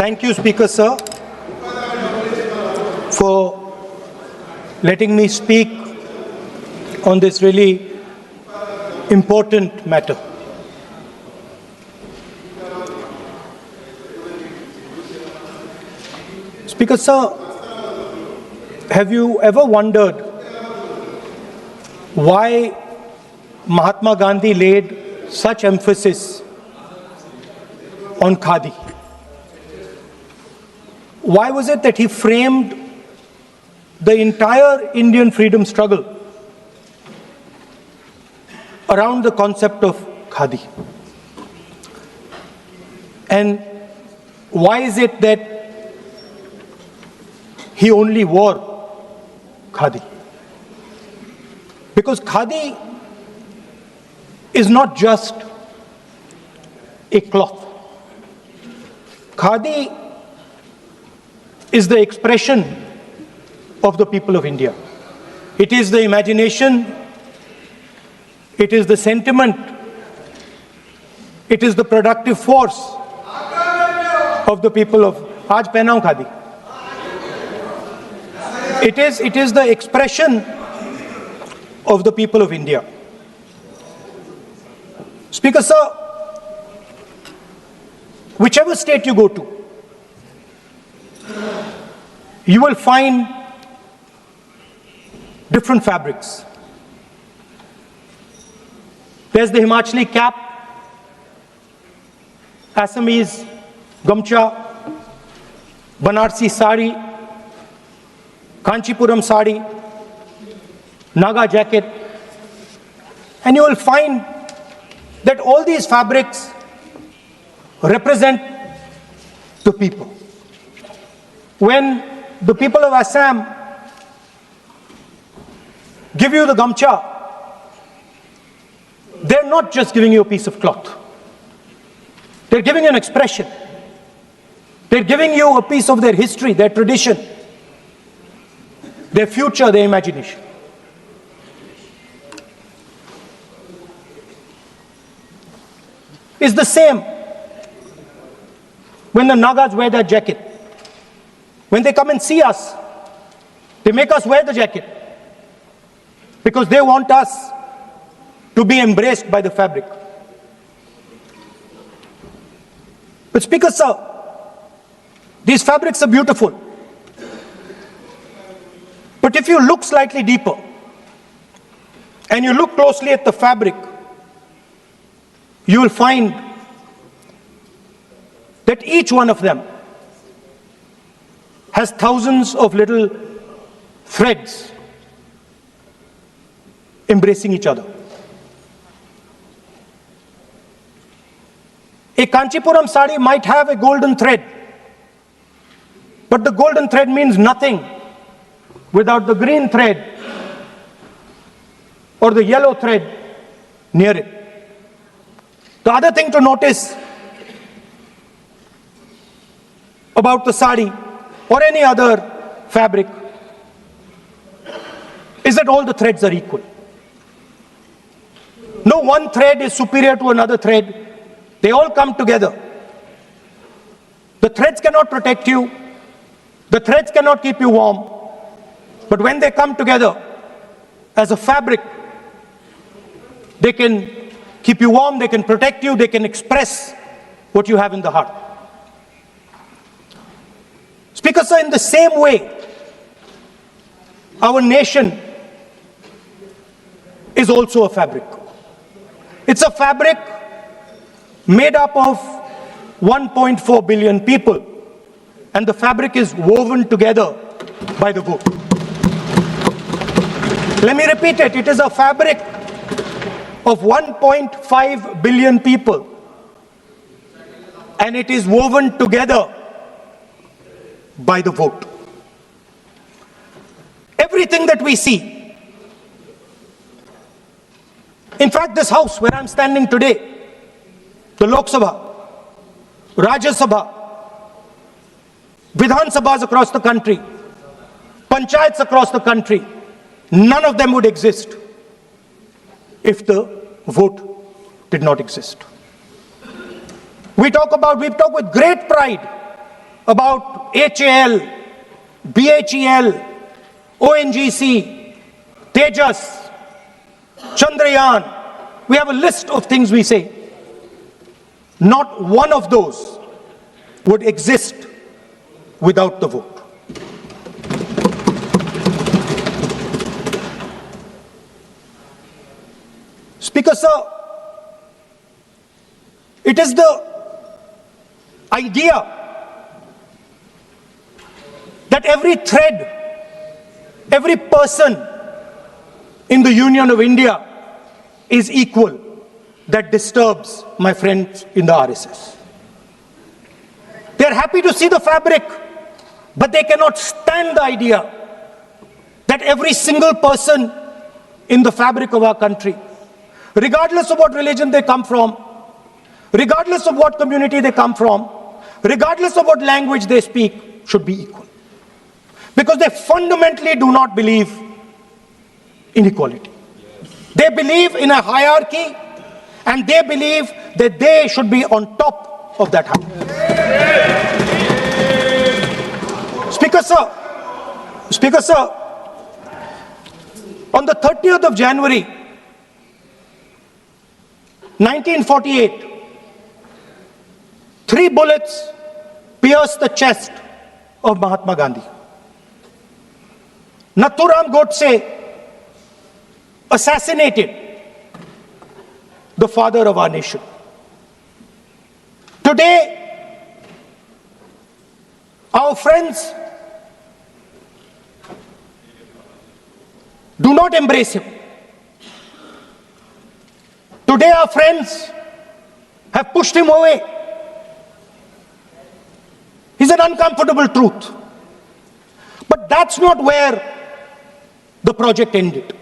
Thank you, Speaker Sir, for letting me speak on this really important matter. Speaker Sir, have you ever wondered why Mahatma Gandhi laid such emphasis on khadi? Why was it that he framed the entire Indian freedom struggle around the concept of khadi? And why is it that he only wore khadi? Because khadi is not just a cloth. Khadi is the expression of the people of India. It is the imagination, it is the sentiment, it is the productive force of the people of Aaj pehnaun khadi. It is the expression of the people of India. Speaker Sir, whichever state you go to, you will find different fabrics. There's the Himachali cap, Assamese gamcha, Banarsi sari, Kanchipuram sari, Naga jacket, and you will find that all these fabrics represent the people. When the people of Assam give you the gamcha, they're not just giving you a piece of cloth. They're giving you an expression. They're giving you a piece of their history, their tradition, their future, their imagination. It's the same when the Nagas wear their jacket. When they come and see us, they make us wear the jacket because they want us to be embraced by the fabric. But Speaker Sir, these fabrics are beautiful. But if you look slightly deeper and you look closely at the fabric, you will find that each one of them has thousands of little threads embracing each other. A Kanchipuram sari might have a golden thread, but the golden thread means nothing without the green thread or the yellow thread near it. The other thing to notice about the sari or any other fabric is that all the threads are equal. No one thread is superior to another thread. They all come together. The threads cannot protect you. The threads cannot keep you warm. But when they come together as a fabric, they can keep you warm, they can protect you, they can express what you have in the heart. Speaker Sir, in the same way, our nation is also a fabric. It's a fabric made up of 1.4 billion people, and the fabric is woven together by the vote. Let me repeat it. It is a fabric of 1.5 billion people, and it is woven together by the vote. Everything that we see, in fact, this house where I'm standing today, the Lok Sabha, Rajya Sabha, Vidhan Sabhas across the country, Panchayats across the country, none of them would exist if the vote did not exist. We talk with great pride about HAL, BHEL, ONGC, Tejas, Chandrayaan. We have a list of things we say. Not one of those would exist without the vote. Speaker, sir, it is the idea that every thread, every person in the Union of India is equal that disturbs my friends in the RSS. They are happy to see the fabric, but they cannot stand the idea that every single person in the fabric of our country, regardless of what religion they come from, regardless of what community they come from, regardless of what language they speak, should be equal. Because they fundamentally do not believe in equality. They believe in a hierarchy, and they believe that they should be on top of that hierarchy. Speaker, sir, on the 30th of January, 1948, 3 bullets pierced the chest of Mahatma Gandhi. Nathuram Godse assassinated the father of our nation. Today, our friends do not embrace him. Today, our friends have pushed him away. He's an uncomfortable truth. But that's not where the project ended.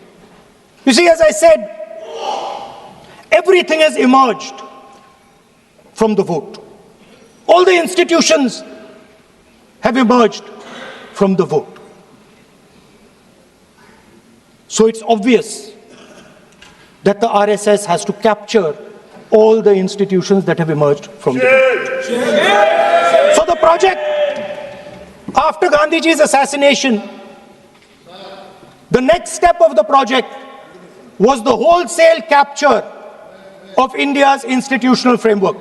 You see, as I said, everything has emerged from the vote. All the institutions have emerged from the vote. So it's obvious that the RSS has to capture all the institutions that have emerged from the vote. So the project, after Gandhiji's assassination, the next step of the project was the wholesale capture of India's institutional framework.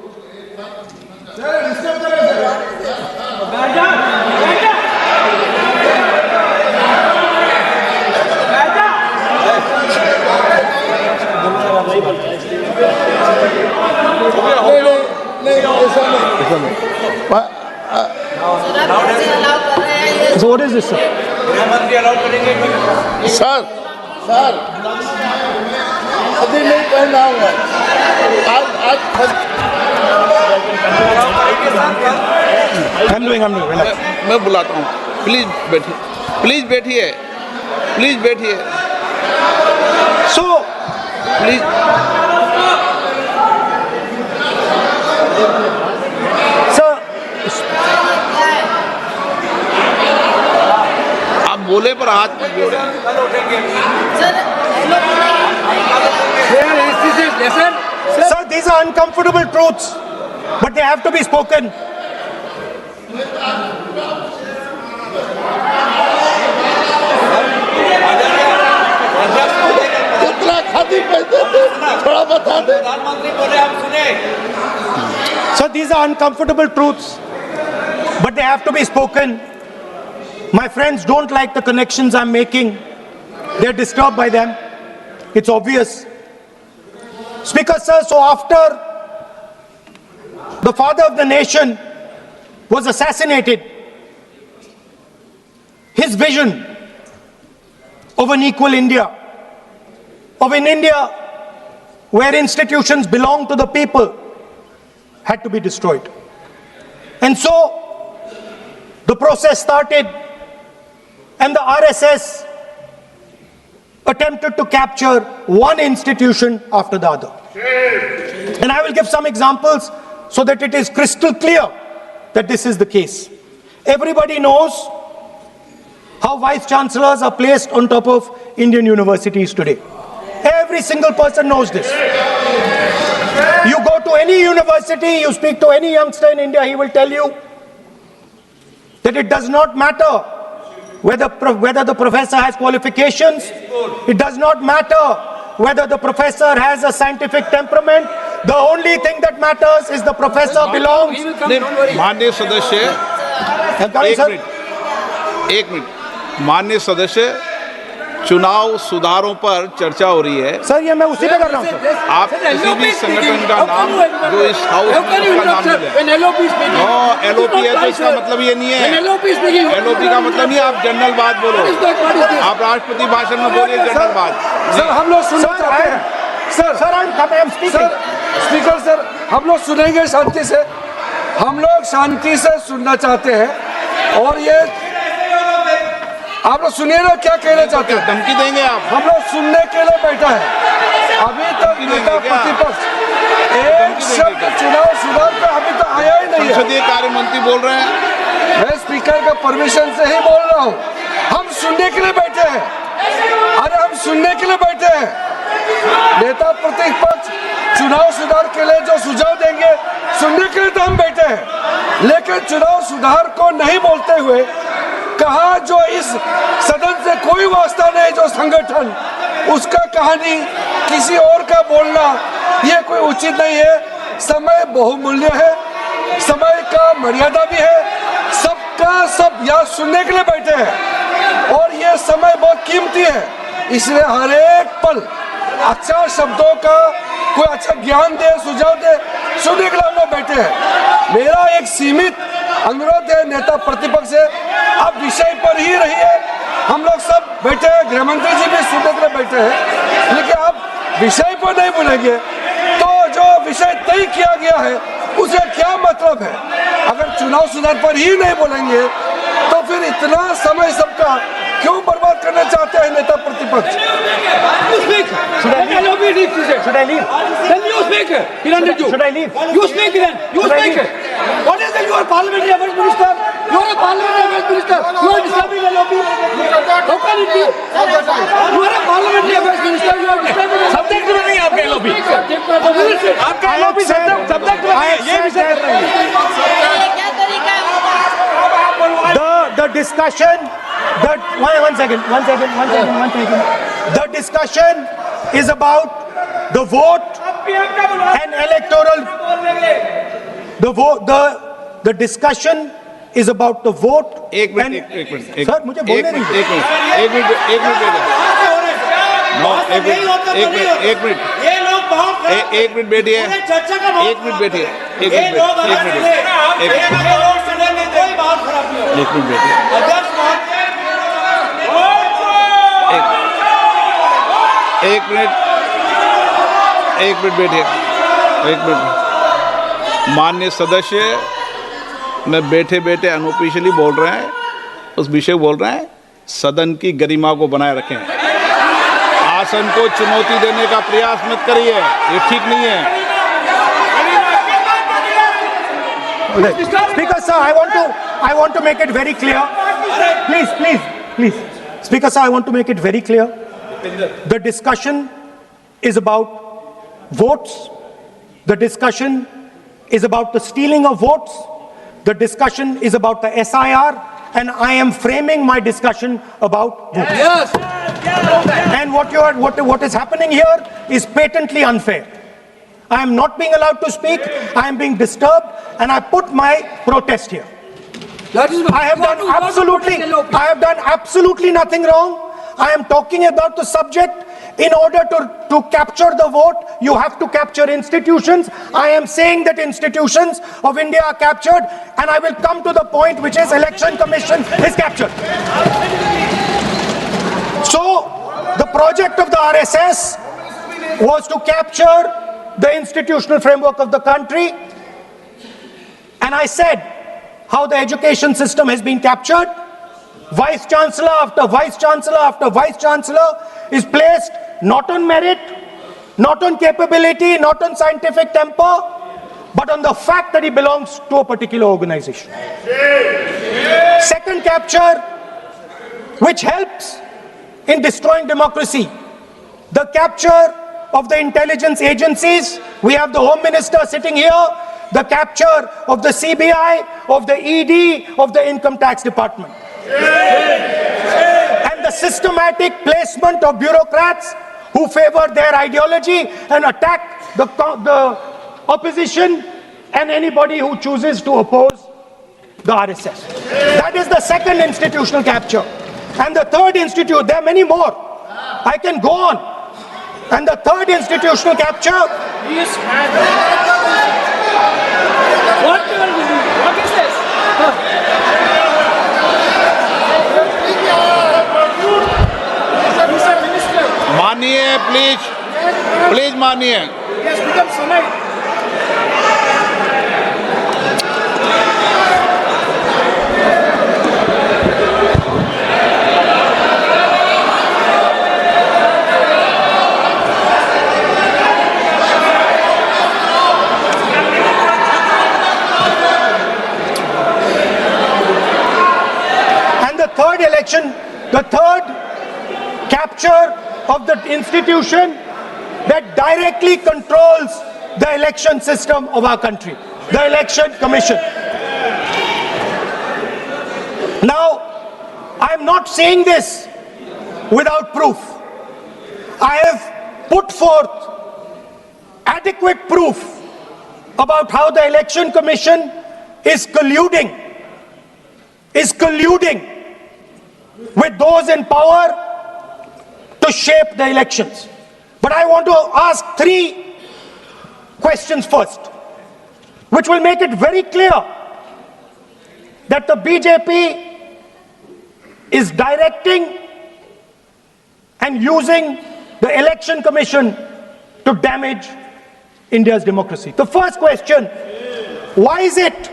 So what is this, sir? Sir, अभी नहीं पढ़ना होगा I'm doing, relax. मैं बुलाता हूँ please बैठिए So, please sir, आप बोले पर हाथ मत जोड़े sir, these are uncomfortable truths, but they have to be spoken. कितना खाती पैसे थे थोड़ा बता दे So these are uncomfortable truths, but they have to be spoken. My friends don't like the connections I'm making. They're disturbed by them. It's obvious. Speaker, sir, so after the father of the nation was assassinated, his vision of an equal India, of an India where institutions belong to the people, had to be destroyed. And so the process started, and the RSS attempted to capture one institution after the other. And I will give some examples so that it is crystal clear that this is the case. Everybody knows how vice chancellors are placed on top of Indian universities today. Every single person knows this. You go to any university, you speak to any youngster in India, he will tell you that it does not matter whether the professor has qualifications. It does not matter whether the professor has a scientific temperament. The only thing that matters is the professor belongs. माननीय सदस्य, एक minute, माननीय सदस्य, चुनाव सुधारों पर चर्चा हो रही है। सर ये मैं उसी पे कर रहा हूँ सर। आप किसी भी संगठन का नाम जो इस हाउस में उसका नाम ले लें। नो एलओपी है तो इसका मतलब ये नहीं है। एलओपी का मतलब नहीं, आप जनरल बात बोलो। आप राष्ट्रपति भाषण में बोलिए जनरल बात। सर हम लोग सुनना चाहते हैं। सर स्पीकर सर, हम लोग सुनेंगे शांति से। हम लोग शांति से सुनना चाहते हैं। और ये आप लोग सुनिए ना क्या कहना चाहते हैं। धमकी देंगे आप? हम लोग सुनने के लिए बैठा है। अभी तक नेता प्रतिपक्ष एक शब्द चुनाव सुधार पे अभी तक आया ही नहीं है। संसदीय कार्य मंत्री बोल रहे हैं। मैं स्पीकर का परमिशन से ही बोल रहा हूँ। हम सुनने के लिए बैठे हैं। अरे हम सुनने के लिए बैठे हैं। नेता प्रतिपक्ष चुनाव सुधार के लिए जो सुझाव देंगे सुनने के लिए तो हम बैठे हैं, लेकिन चुनाव सुधार को नहीं बोलते हुए कहा जो इस सदन से कोई वास्ता नहीं, जो संगठन उसका कहानी किसी और का बोलना ये कोई उचित नहीं है। समय बहुमूल्य है, समय का मर्यादा भी है। सबका सब यहाँ सुनने के लिए बैठे हैं और ये समय बहुत कीमती है, इसलिए हर एक पल अच्छा शब्दों का कोई अच्छा ज्ञान दे, सुझाव दे, सुनने के लिए हम लोग बैठे हैं। मेरा एक सीमित अनुरोध है नेता प्रतिपक्ष से, आप विषय पर ही रहिए। हम लोग सब बैठे हैं, गृह मंत्री जी भी सुनने के लिए बैठे हैं, लेकिन आप विषय पर नहीं बोलेंगे तो जो विषय तय किया गया है उसे क्या मतलब है। अगर चुनाव सुधार पर ही नहीं बोलेंगे तो फिर इतना समय सबका क्यों बर्बाद करना चाहते हैं नेता प्रतिपक्ष। Should I leave? Then you speak. He wanted you. Should I leave? You speak then. You speak. What is that? You are parliamentary affairs minister. You are a parliamentary affairs minister. You are disturbing the lobby. How can it be? You are a parliamentary affairs minister. You are disturbing the subject में नहीं आपका lobby. आपका lobby subject में नहीं. ये विषय कर रहे हैं. The discussion, one second. The discussion is about the vote and electoral. The discussion is about the vote. एक मिनट सर मुझे बोलने दीजिए। एक मिनट बैठिए। माननीय सदस्य में बैठे बैठे अनऑफिशियली बोल रहे हैं, उस विषय बोल रहे हैं। सदन की गरिमा को बनाए रखें, आसन को चुनौती देने का प्रयास मत करिए, ये ठीक नहीं है। Speaker sir, I want to make it very clear. Please. Speaker sir, I want to make it very clear. The discussion is about votes. The discussion is about the stealing of votes. The discussion is about the SIR, and I am framing my discussion about votes. Yes. And what is happening here is patently unfair. I am not being allowed to speak. I am being disturbed, and I put my protest here. I have done absolutely nothing wrong. I am talking about the subject. In order to capture the vote, you have to capture institutions. I am saying that institutions of India are captured, and I will come to the point, which is Election Commission is captured. So, the project of the RSS was to capture the institutional framework of the country, and I said how the education system has been captured. Vice Chancellor after Vice Chancellor after Vice Chancellor is placed not on merit, not on capability, not on scientific temper, but on the fact that he belongs to a particular organization. Second capture, which helps in destroying democracy, the capture of the intelligence agencies. We have the Home Minister sitting here. the capture of the CBI, of the ED, of the Income Tax Department. And the systematic placement of bureaucrats who favor their ideology and attack the opposition and anybody who chooses to oppose the RSS. That is the second institutional capture. And the third there are many more. I can go on. And the third institutional capture. What is this? Mr. Minister. मानिए please मानिए. Yes, become Sunai. The third capture of the institution that directly controls the election system of our country, the Election Commission. Now, I'm not saying this without proof. I have put forth adequate proof about how the Election Commission is colluding with those in power to shape the elections. But I want to ask three questions first, which will make it very clear that the BJP is directing and using the Election Commission to damage India's democracy. The first question, why is it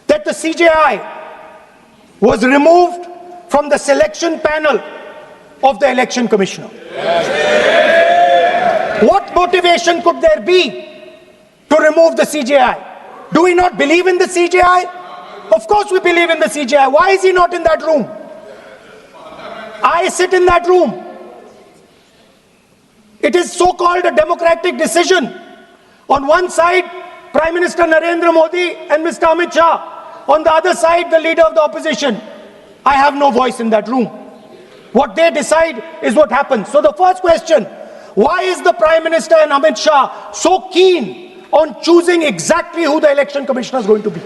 that the CJI was removed from the selection panel of the Election Commissioner? What motivation could there be to remove the CJI? Do we not believe in the CJI? Of course we believe in the CJI. Why is he not in that room? I sit in that room. It is so-called a democratic decision. On one side, Prime Minister Narendra Modi and Mr. Amit Shah. On the other side, the leader of the opposition. I have no voice in that room. What they decide is what happens. So the first question, why is the Prime Minister and Amit Shah so keen on choosing exactly who the Election Commissioner is going to be?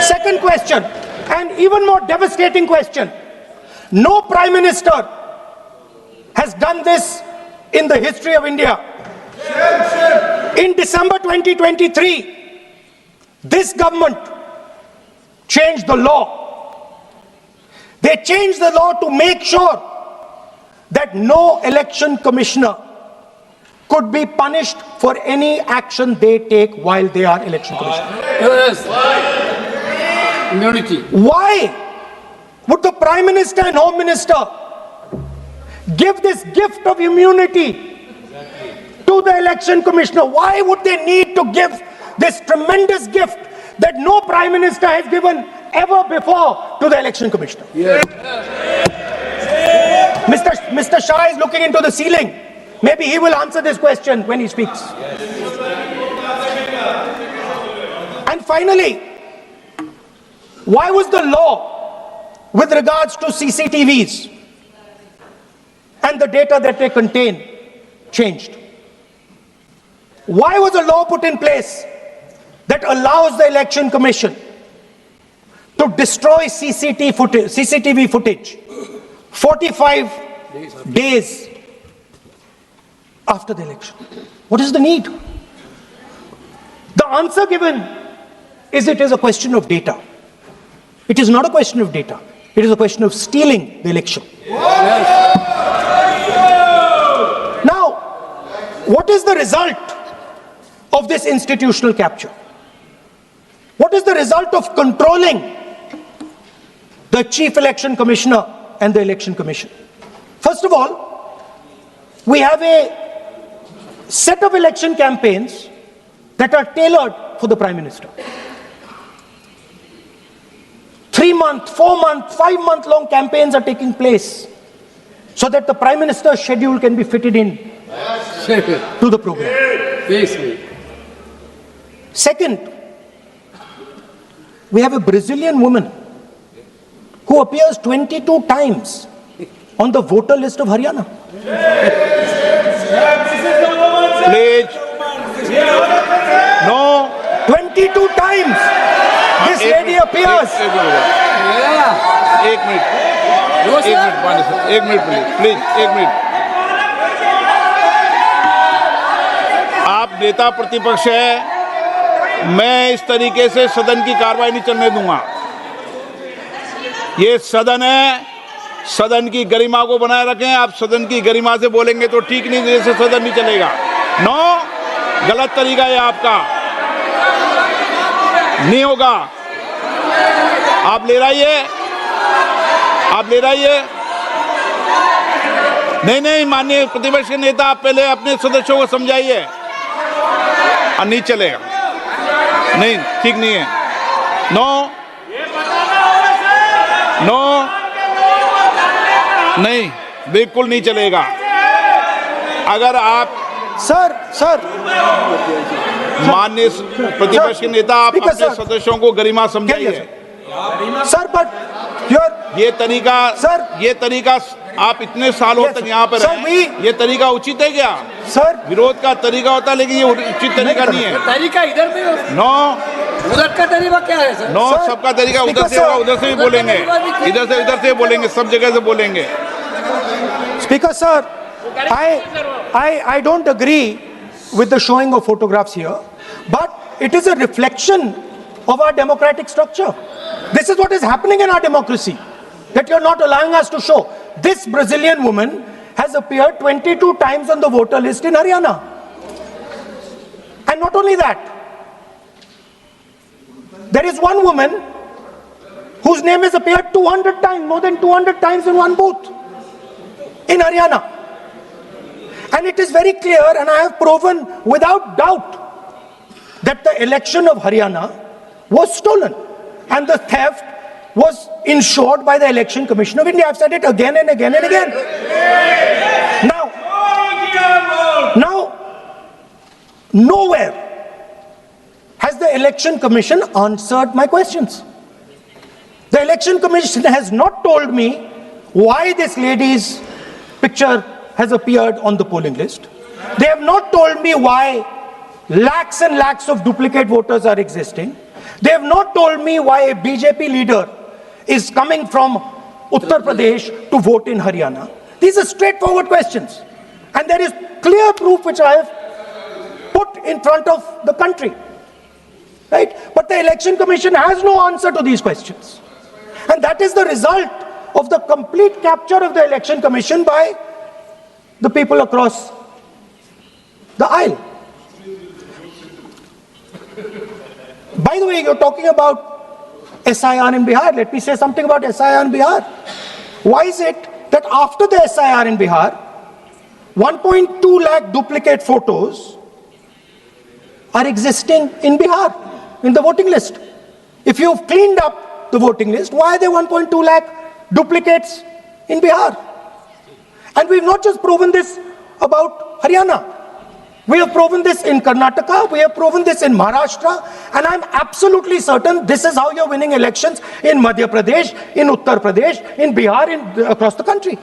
Second question, and even more devastating question, no Prime Minister has done this in the history of India. In December 2023, this government changed the law. They changed the law to make sure that no election commissioner could be punished for any action they take while they are election commissioner. Yes. Immunity. Why would the Prime Minister and Home Minister give this gift of immunity to the election commissioner? Why would they need to give this tremendous gift that no Prime Minister has given ever before to the election commissioner? Yes. Mr. Shah is looking into the ceiling. Maybe he will answer this question when he speaks. And finally, why was the law with regards to CCTVs and the data that they contain changed? Why was a law put in place that allows the Election Commission to destroy CCTV footage 45 days after the election? What is the need? The answer given is it is a question of data. It is not a question of data. It is a question of stealing the election. Now, what is the result of this institutional capture? What is the result of controlling the Chief Election Commissioner and the Election Commission? First of all, we have a set of election campaigns that are tailored for the Prime Minister. 3-month, 4-month, 5-month long campaigns are taking place so that the Prime Minister's schedule can be fitted in to the program. Please. Second, we have a Brazilian woman who appears 22 times on the voter list of Haryana. Please. No. 22 times this lady appears. एक minute please एक minute आप नेता प्रतिपक्ष है, मैं इस तरीके से सदन की कार्रवाई नहीं चलने दूंगा। ये सदन है, सदन की गरिमा को बनाए रखें। आप सदन की गरिमा से बोलेंगे तो ठीक, नहीं जैसे सदन नहीं चलेगा। नो, गलत तरीका है आपका, नहीं होगा। आप ले रहिए, आप ले रहिए। नहीं, माननीय प्रतिपक्ष के नेता, आप पहले अपने सदस्यों को समझाइए। नहीं चलेगा, नहीं, ठीक नहीं है। नो, नहीं, बिल्कुल नहीं चलेगा। अगर आप सर माननीय प्रतिपक्ष के नेता, आप अपने सदस्यों को गरिमा समझाइए। सर, बट ये तरीका आप इतने सालों तक यहाँ पर हैं, ये तरीका उचित है क्या? सर, विरोध का तरीका होता है, लेकिन ये उचित तरीका नहीं है। तरीका इधर भी हो, नो, उधर का तरीका क्या है सर? नो, सबका तरीका उधर से होगा, उधर से भी बोलेंगे, इधर से बोलेंगे, सब जगह से बोलेंगे। Speaker sir, I don't agree with the showing of photographs here, but it is a reflection of our democratic structure. This is what is happening in our democracy, that you're not allowing us to show. This Brazilian woman has appeared 22 times on the voter list in Haryana. And not only that, there is one woman whose name has appeared 200 times, more than 200 times in one booth in Haryana. And it is very clear, and I have proven without doubt, that the election of Haryana was stolen and the theft was ensured by the Election Commission of India. I've said it again and again and again. Now, nowhere has the Election Commission answered my questions. The Election Commission has not told me why this lady's picture has appeared on the polling list. They have not told me why lakhs and lakhs of duplicate voters are existing. They have not told me why a BJP leader is coming from Uttar Pradesh to vote in Haryana. These are straightforward questions. And there is clear proof which I have put in front of the country. Right? But the Election Commission has no answer to these questions. And that is the result of the complete capture of the Election Commission by the people across the aisle. By the way, you're talking about SIR in Bihar. Let me say something about SIR in Bihar. Why is it that after the SIR in Bihar, 1.2 lakh duplicate photos are existing in Bihar, in the voting list? If you've cleaned up the voting list, why are there 1.2 lakh duplicates in Bihar? And we've not just proven this about Haryana. We have proven this in Karnataka, we have proven this in Maharashtra, and I'm absolutely certain this is how you're winning elections in Madhya Pradesh, in Uttar Pradesh, in Bihar, across the country.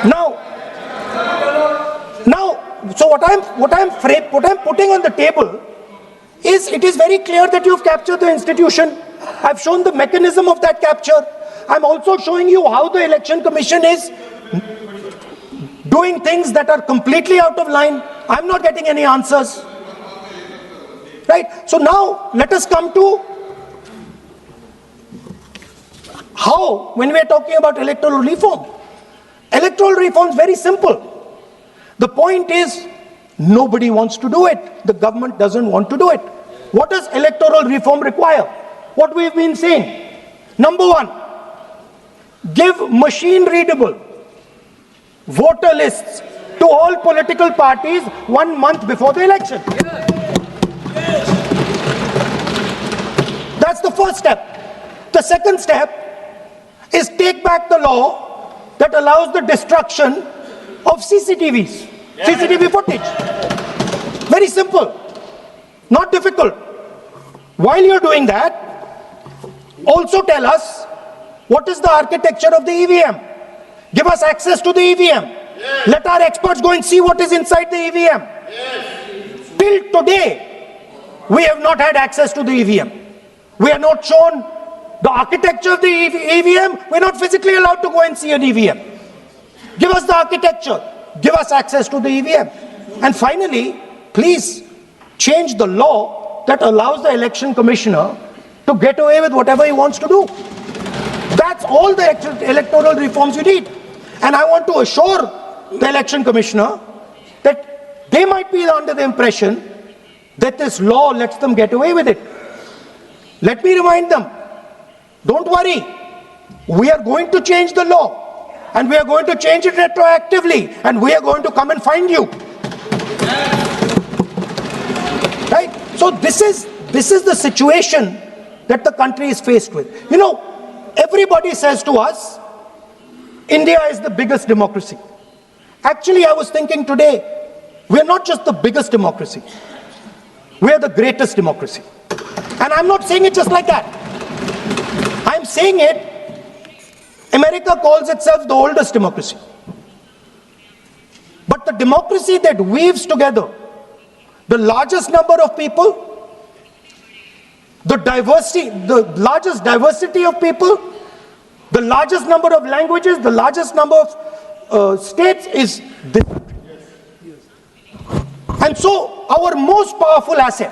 Now, so what I'm putting on the table is, it is very clear that you've captured the institution. I've shown the mechanism of that capture. I'm also showing you how the Election Commission is doing things that are completely out of line. I'm not getting any answers. Right? So now, let us come to how, when we are talking about electoral reform. Electoral reform is very simple. The point is, nobody wants to do it. The government doesn't want to do it. What does electoral reform require? What we've been saying. Number one, give machine-readable voter lists to all political parties 1 month before the election. That's the first step. The second step is take back the law that allows the destruction of CCTVs. CCTV footage. Very simple, not difficult. While you're doing that, also tell us what is the architecture of the EVM. Give us access to the EVM. Let our experts go and see what is inside the EVM. Till today, we have not had access to the EVM. We are not shown the architecture of the EVM. We're not physically allowed to go and see an EVM. Give us the architecture. Give us access to the EVM. And finally, please change the law that allows the election commissioner to get away with whatever he wants to do. That's all the electoral reforms you need. And I want to assure the election commissioner that they might be under the impression that this law lets them get away with it. Let me remind them, don't worry, we are going to change the law and we are going to change it retroactively and we are going to come and find you. Right? So this is the situation that the country is faced with. You know, everybody says to us, India is the biggest democracy. Actually, I was thinking today, we're not just the biggest democracy, we're the greatest democracy. And I'm not saying it just like that. I'm saying it, America calls itself the oldest democracy. But the democracy that weaves together the largest number of people, the largest diversity of people, the largest number of languages, the largest number of states is this country. And so our most powerful asset,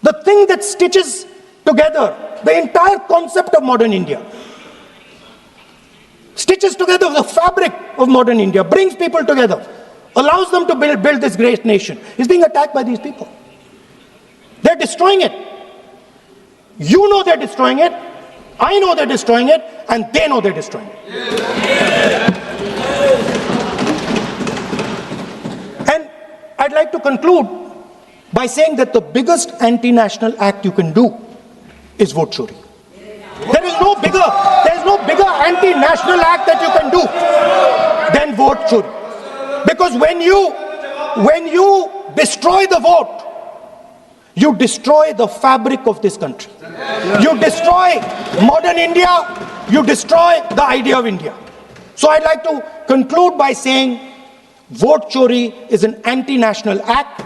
the thing that stitches together the entire concept of modern India, stitches together the fabric of modern India, brings people together, allows them to build this great nation, is being attacked by these people. They're destroying it. You know they're destroying it. I know they're destroying it, and they know they're destroying it. And I'd like to conclude by saying that the biggest anti-national act you can do is vote Chori. There is no bigger anti-national act that you can do than vote Chori. Because when you destroy the vote, you destroy the fabric of this country. You destroy modern India, you destroy the idea of India. So I'd like to conclude by saying vote Chori is an anti-national act,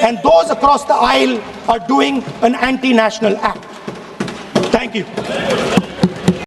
and those across the aisle are doing an anti-national act. Thank you.